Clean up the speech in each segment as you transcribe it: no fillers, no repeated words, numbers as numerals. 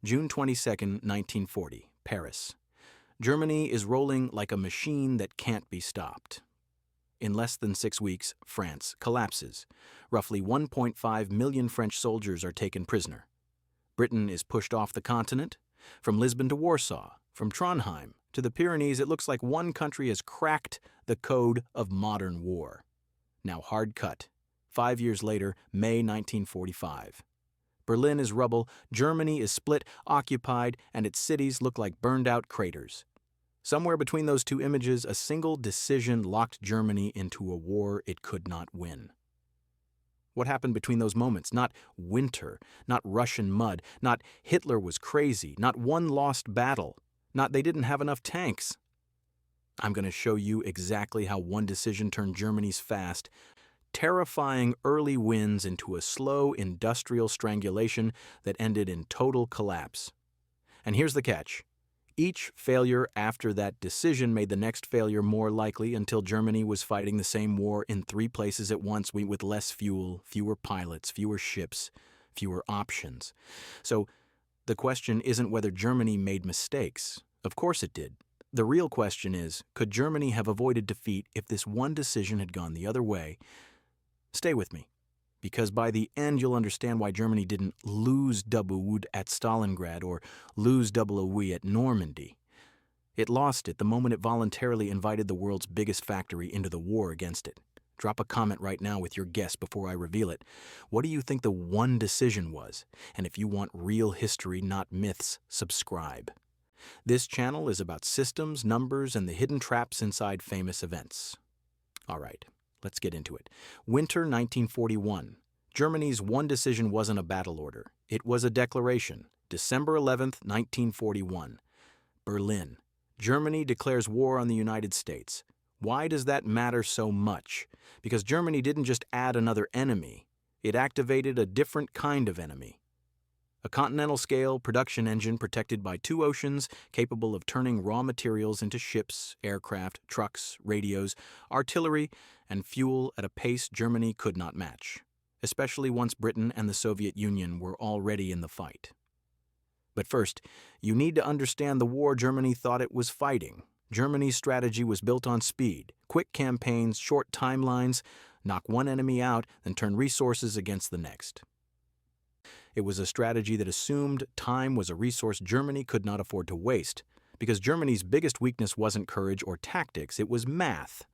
June 22, 1940, Paris. Germany is rolling like a machine that can't be stopped. In less than 6 weeks, France collapses. Roughly 1.5 million French soldiers are taken prisoner. Britain is pushed off the continent. From Lisbon to Warsaw, from Trondheim to the Pyrenees, it looks like one country has cracked the code of modern war. Now hard cut. 5 years later, May 1945. Berlin is rubble, Germany is split, occupied, and its cities look like burned-out craters. Somewhere between those two images, a single decision locked Germany into a war it could not win. What happened between those moments? Not winter, not Russian mud, not Hitler was crazy, not one lost battle, not they didn't have enough tanks. I'm going to show you exactly how one decision turned Germany's fast, terrifying early wins into a slow industrial strangulation that ended in total collapse. And here's the catch. Each failure after that decision made the next failure more likely until Germany was fighting the same war in 3 places at once with less fuel, fewer pilots, fewer ships, fewer options. So the question isn't whether Germany made mistakes. Of course it did. The real question is, could Germany have avoided defeat if this one decision had gone the other way? Stay with me, because by the end you'll understand why Germany didn't lose WWII at Stalingrad or lose WWII at Normandy. It lost it the moment it voluntarily invited the world's biggest factory into the war against it. Drop a comment right now with your guess before I reveal it. What do you think the one decision was? And if you want real history, not myths, subscribe. This channel is about systems, numbers, and the hidden traps inside famous events. All right. Let's get into it. Winter 1941. Germany's one decision wasn't a battle order. It was a declaration. December 11th, 1941. Berlin. Germany declares war on the United States. Why does that matter so much? Because Germany didn't just add another enemy. It activated a different kind of enemy. A continental-scale production engine protected by 2 oceans, capable of turning raw materials into ships, aircraft, trucks, radios, artillery, and fuel at a pace Germany could not match, especially once Britain and the Soviet Union were already in the fight. But first, you need to understand the war Germany thought it was fighting. Germany's strategy was built on speed, quick campaigns, short timelines, knock one enemy out, then turn resources against the next. It was a strategy that assumed time was a resource Germany could not afford to waste, because Germany's biggest weakness wasn't courage or tactics, it was math.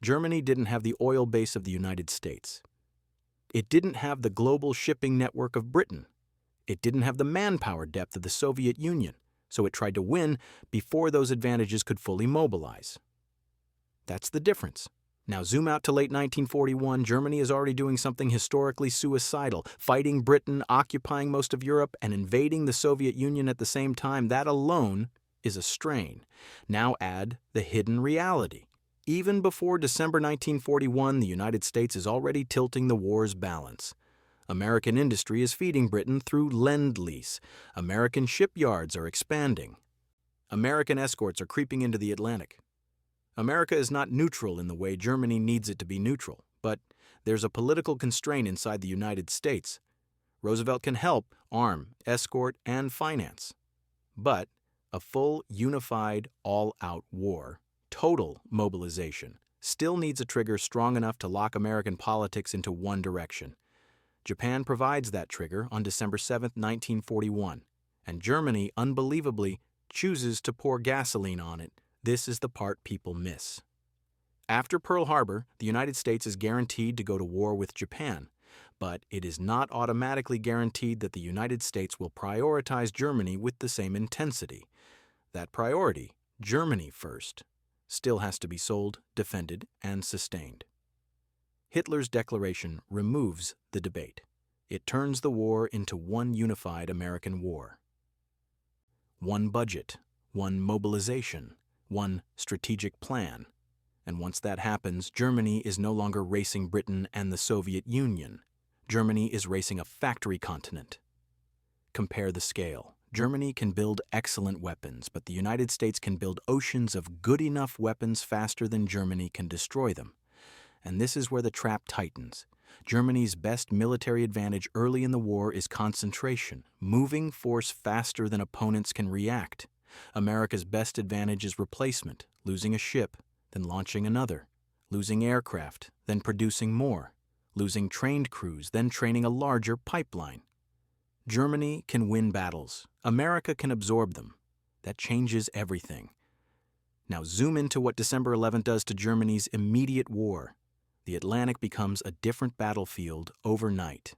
Germany didn't have the oil base of the United States. It didn't have the global shipping network of Britain. It didn't have the manpower depth of the Soviet Union, so it tried to win before those advantages could fully mobilize. That's the difference. Now zoom out to late 1941, Germany is already doing something historically suicidal, fighting Britain, occupying most of Europe, and invading the Soviet Union at the same time. That alone is a strain. Now add the hidden reality. Even before December 1941, the United States is already tilting the war's balance. American industry is feeding Britain through Lend-Lease. American shipyards are expanding. American escorts are creeping into the Atlantic. America is not neutral in the way Germany needs it to be neutral, but there's a political constraint inside the United States. Roosevelt can help, arm, escort, and finance. But a full, unified, all-out war, total mobilization, still needs a trigger strong enough to lock American politics into one direction. Japan provides that trigger on December 7, 1941, and Germany, unbelievably, chooses to pour gasoline on it. This is the part people miss. After Pearl Harbor, the United States is guaranteed to go to war with Japan, but it is not automatically guaranteed that the United States will prioritize Germany with the same intensity. That priority, Germany first, still has to be sold, defended, and sustained. Hitler's declaration removes the debate. It turns the war into one unified American war. One budget, one mobilization, one strategic plan. And once that happens, Germany is no longer racing Britain and the Soviet Union. Germany is racing a factory continent. Compare the scale. Germany can build excellent weapons, but the United States can build oceans of good enough weapons faster than Germany can destroy them. And this is where the trap tightens. Germany's best military advantage early in the war is concentration, moving force faster than opponents can react. America's best advantage is replacement, losing a ship, then launching another, losing aircraft, then producing more, losing trained crews, then training a larger pipeline. Germany can win battles. America can absorb them. That changes everything. Now zoom into what December 11th does to Germany's immediate war. The Atlantic becomes a different battlefield overnight.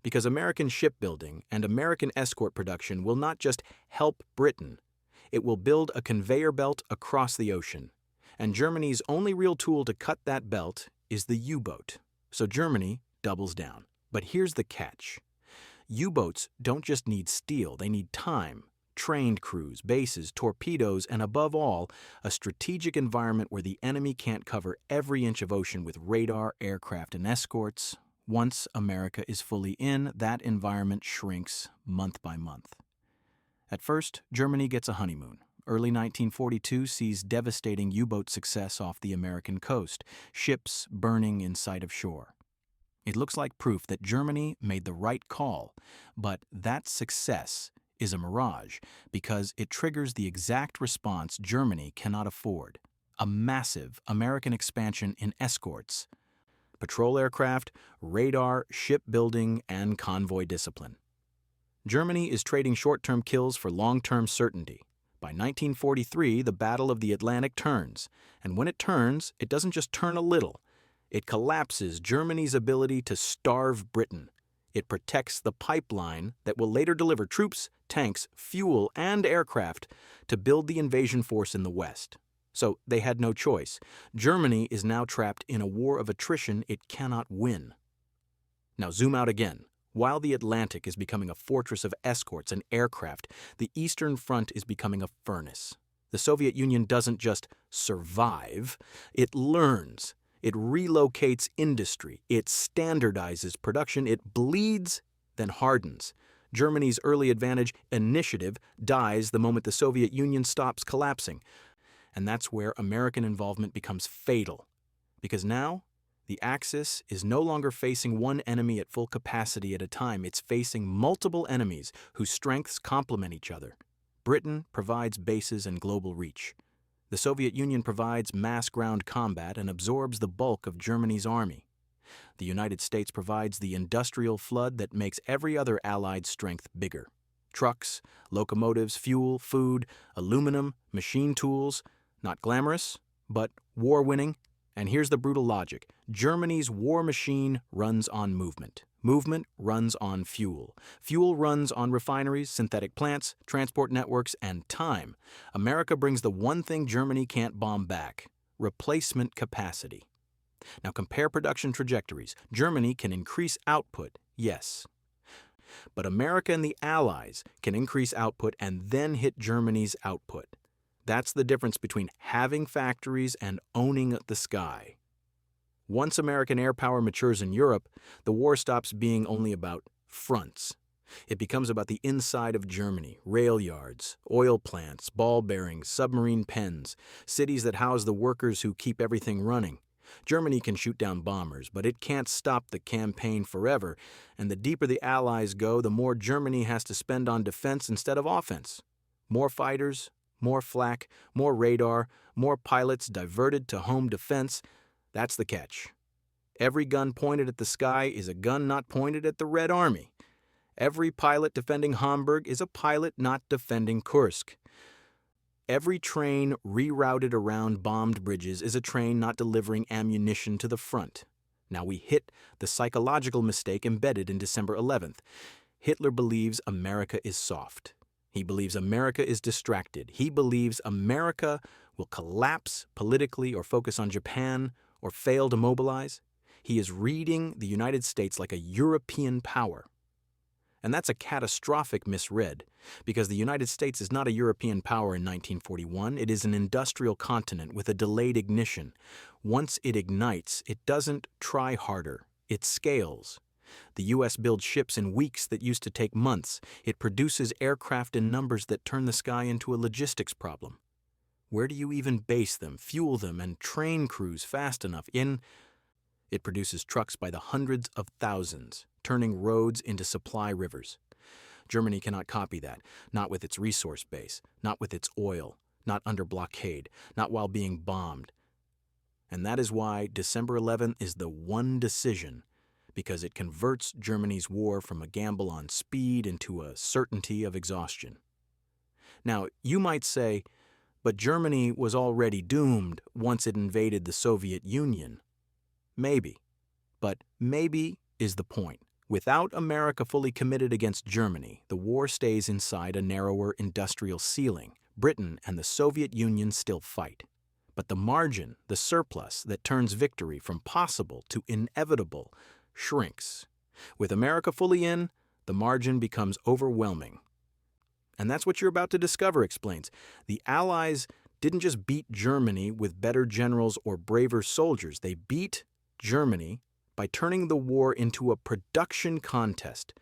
Because American shipbuilding and American escort production will not just help Britain, it will build a conveyor belt across the ocean. And Germany's only real tool to cut that belt is the U-boat. So Germany doubles down. But here's the catch. U-boats don't just need steel, they need time, trained crews, bases, torpedoes, and above all, a strategic environment where the enemy can't cover every inch of ocean with radar, aircraft, and escorts. Once America is fully in, that environment shrinks month by month. At first, Germany gets a honeymoon. Early 1942 sees devastating U-boat success off the American coast, ships burning in sight of shore. It looks like proof that Germany made the right call, but that success is a mirage because it triggers the exact response Germany cannot afford: a massive American expansion in escorts, patrol aircraft, radar, shipbuilding, and convoy discipline. Germany is trading short-term kills for long-term certainty. By 1943, the Battle of the Atlantic turns, and when it turns, it doesn't just turn a little. It collapses Germany's ability to starve Britain. It protects the pipeline that will later deliver troops, tanks, fuel, and aircraft to build the invasion force in the West. So they had no choice. Germany is now trapped in a war of attrition it cannot win. Now zoom out again. While the Atlantic is becoming a fortress of escorts and aircraft, the Eastern Front is becoming a furnace. The Soviet Union doesn't just survive, it learns. It relocates industry, it standardizes production, it bleeds, then hardens. Germany's early advantage initiative dies the moment the Soviet Union stops collapsing. And that's where American involvement becomes fatal. Because now, the Axis is no longer facing one enemy at full capacity at a time. It's facing multiple enemies whose strengths complement each other. Britain provides bases and global reach. The Soviet Union provides mass ground combat and absorbs the bulk of Germany's army. The United States provides the industrial flood that makes every other Allied strength bigger. Trucks, locomotives, fuel, food, aluminum, machine tools. Not glamorous, but war-winning. And here's the brutal logic. Germany's war machine runs on movement. Movement runs on fuel. Fuel runs on refineries, synthetic plants, transport networks, and time. America brings the one thing Germany can't bomb back: replacement capacity. Now compare production trajectories. Germany can increase output, yes. But America and the Allies can increase output and then hit Germany's output. That's the difference between having factories and owning the sky. Once American air power matures in Europe, the war stops being only about fronts. It becomes about the inside of Germany: rail yards, oil plants, ball bearings, submarine pens, cities that house the workers who keep everything running. Germany can shoot down bombers, but it can't stop the campaign forever, and the deeper the Allies go, the more Germany has to spend on defense instead of offense. More fighters, more flak, more radar, more pilots diverted to home defense. That's the catch. Every gun pointed at the sky is a gun not pointed at the Red Army. Every pilot defending Hamburg is a pilot not defending Kursk. Every train rerouted around bombed bridges is a train not delivering ammunition to the front. Now we hit the psychological mistake embedded in December 11th. Hitler believes America is soft. He believes America is distracted. He believes America will collapse politically or focus on Japan or fail to mobilize. He is reading the United States like a European power. And that's a catastrophic misread, because the United States is not a European power in 1941. It is an industrial continent with a delayed ignition. Once it ignites, it doesn't try harder. It scales. The U.S. builds ships in weeks that used to take months. It produces aircraft in numbers that turn the sky into a logistics problem. Where do you even base them, fuel them, and train crews fast enough? In It produces trucks by the hundreds of thousands, turning roads into supply rivers. Germany cannot copy that, not with its resource base, not with its oil, not under blockade, not while being bombed. And that is why December 11th is the one decision, because it converts Germany's war from a gamble on speed into a certainty of exhaustion. Now, you might say, but Germany was already doomed once it invaded the Soviet Union. Maybe. But maybe is the point. Without America fully committed against Germany, the war stays inside a narrower industrial ceiling. Britain and the Soviet Union still fight. But the margin, the surplus that turns victory from possible to inevitable, shrinks. With America fully in, the margin becomes overwhelming. And that's what you're about to discover, explains. The Allies didn't just beat Germany with better generals or braver soldiers. They beat Germany by turning the war into a production contest,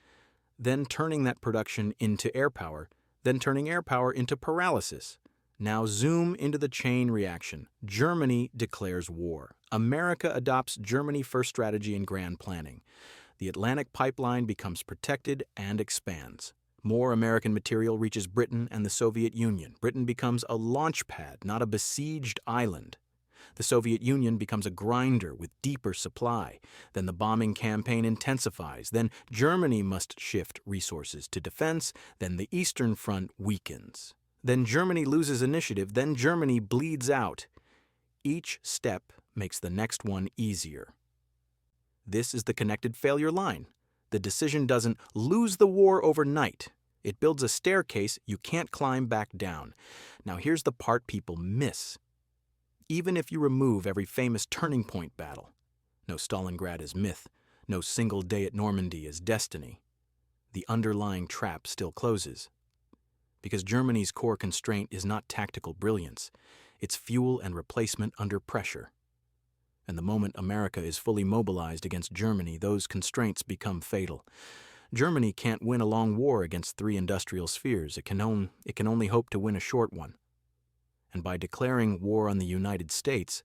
then turning that production into air power, then turning air power into paralysis. Now zoom into the chain reaction. Germany declares war. America adopts Germany-first strategy and grand planning. The Atlantic pipeline becomes protected and expands. More American material reaches Britain and the Soviet Union. Britain becomes a launch pad, not a besieged island. The Soviet Union becomes a grinder with deeper supply. Then the bombing campaign intensifies. Then Germany must shift resources to defense. Then the Eastern Front weakens. Then Germany loses initiative. Then Germany bleeds out. Each step makes the next one easier. This is the connected failure line. The decision doesn't lose the war overnight. It builds a staircase you can't climb back down. Now here's the part people miss. Even if you remove every famous turning point battle, no Stalingrad is myth, no single day at Normandy is destiny, the underlying trap still closes. Because Germany's core constraint is not tactical brilliance, it's fuel and replacement under pressure. And the moment America is fully mobilized against Germany, those constraints become fatal. Germany can't win a long war against three industrial spheres. It can only hope to win a short one. And by declaring war on the United States,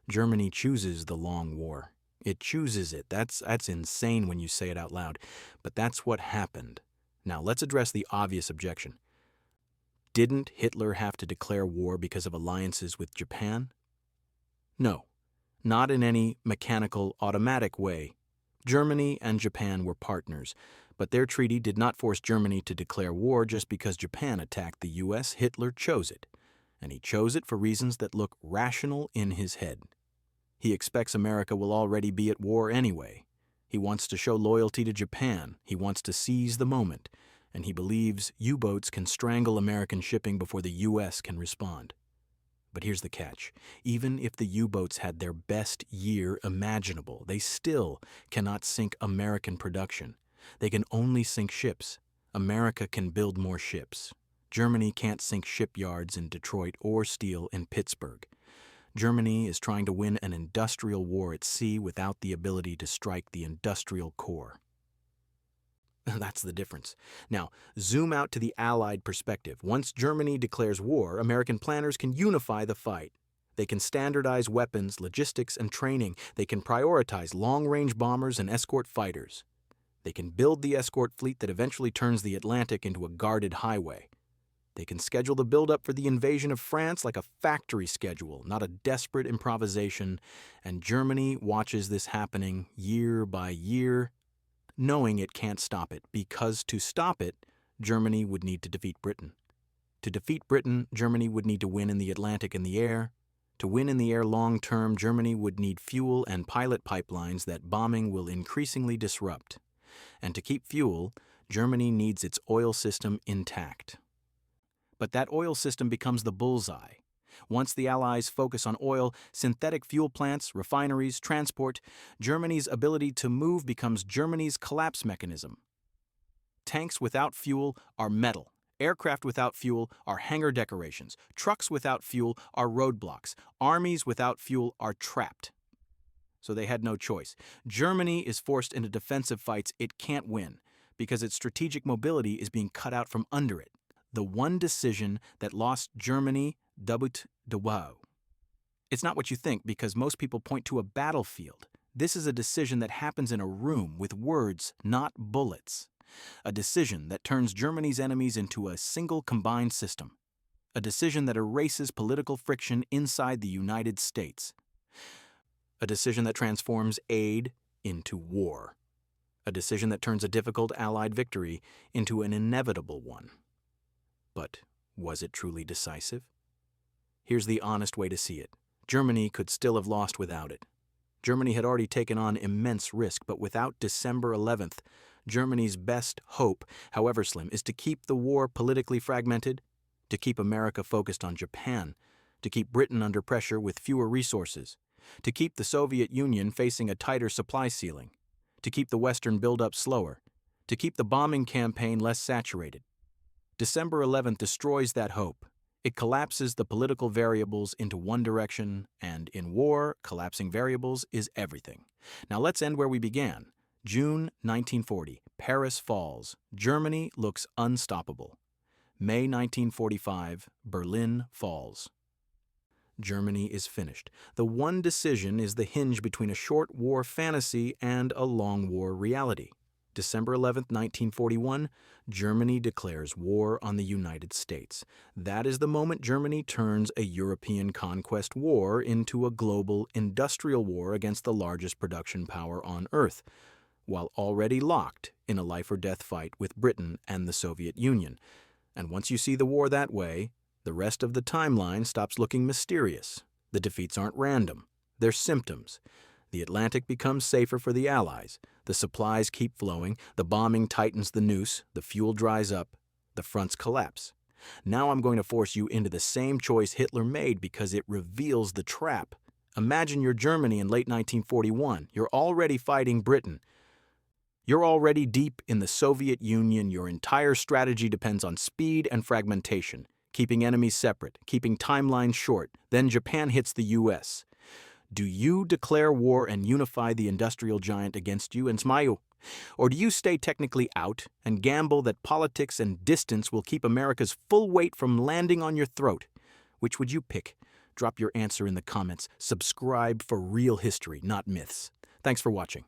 Germany chooses the long war. It chooses it. That's insane when you say it out loud. But that's what happened. Now let's address the obvious objection. Didn't Hitler have to declare war because of alliances with Japan? No. Not in any mechanical, automatic way. Germany and Japan were partners, but their treaty did not force Germany to declare war just because Japan attacked the U.S. Hitler chose it, and he chose it for reasons that look rational in his head. He expects America will already be at war anyway. He wants to show loyalty to Japan. He wants to seize the moment, and he believes U-boats can strangle American shipping before the U.S. can respond. But here's the catch. Even if the U-boats had their best year imaginable, they still cannot sink American production. They can only sink ships. America can build more ships. Germany can't sink shipyards in Detroit or steel in Pittsburgh. Germany is trying to win an industrial war at sea without the ability to strike the industrial core. That's the difference. Now, zoom out to the Allied perspective. Once Germany declares war, American planners can unify the fight. They can standardize weapons, logistics, and training. They can prioritize long-range bombers and escort fighters. They can build the escort fleet that eventually turns the Atlantic into a guarded highway. They can schedule the buildup for the invasion of France like a factory schedule, not a desperate improvisation. And Germany watches this happening year by year, knowing it can't stop it, because to stop it, Germany would need to defeat Britain. To defeat Britain, Germany would need to win in the Atlantic and the air. To win in the air long-term, Germany would need fuel and pilot pipelines that bombing will increasingly disrupt. And to keep fuel, Germany needs its oil system intact. But that oil system becomes the bullseye. Once the Allies focus on oil, synthetic fuel plants, refineries, transport, Germany's ability to move becomes Germany's collapse mechanism. Tanks without fuel are metal. Aircraft without fuel are hangar decorations. Trucks without fuel are roadblocks. Armies without fuel are trapped. So they had no choice. Germany is forced into defensive fights it can't win because its strategic mobility is being cut out from under it. The one decision that lost Germany WWII. It's not what you think because most people point to a battlefield. This is a decision that happens in a room with words, not bullets. A decision that turns Germany's enemies into a single combined system. A decision that erases political friction inside the United States. A decision that transforms aid into war. A decision that turns a difficult Allied victory into an inevitable one. But was it truly decisive? Here's the honest way to see it. Germany could still have lost without it. Germany had already taken on immense risk, but without December 11th, Germany's best hope, however slim, is to keep the war politically fragmented, to keep America focused on Japan, to keep Britain under pressure with fewer resources, to keep the Soviet Union facing a tighter supply ceiling, to keep the Western buildup slower, to keep the bombing campaign less saturated. December 11th destroys that hope. It collapses the political variables into one direction, and in war, collapsing variables is everything. Now let's end where we began. June 1940, Paris falls. Germany looks unstoppable. May 1945, Berlin falls. Germany is finished. The one decision is the hinge between a short war fantasy and a long war reality. December 11, 1941, Germany declares war on the United States. That is the moment Germany turns a European conquest war into a global industrial war against the largest production power on Earth, while already locked in a life-or-death fight with Britain and the Soviet Union. And once you see the war that way, the rest of the timeline stops looking mysterious. The defeats aren't random. They're symptoms. The Atlantic becomes safer for the Allies. The supplies keep flowing. The bombing tightens the noose. The fuel dries up. The fronts collapse. Now I'm going to force you into the same choice Hitler made because it reveals the trap. Imagine you're Germany in late 1941. You're already fighting Britain. You're already deep in the Soviet Union. Your entire strategy depends on speed and fragmentation, keeping enemies separate, keeping timelines short. Then Japan hits the U.S. Do you declare war and unify the industrial giant against you and smile? Or do you stay technically out and gamble that politics and distance will keep America's full weight from landing on your throat? Which would you pick? Drop your answer in the comments. Subscribe for real history, not myths. Thanks for watching.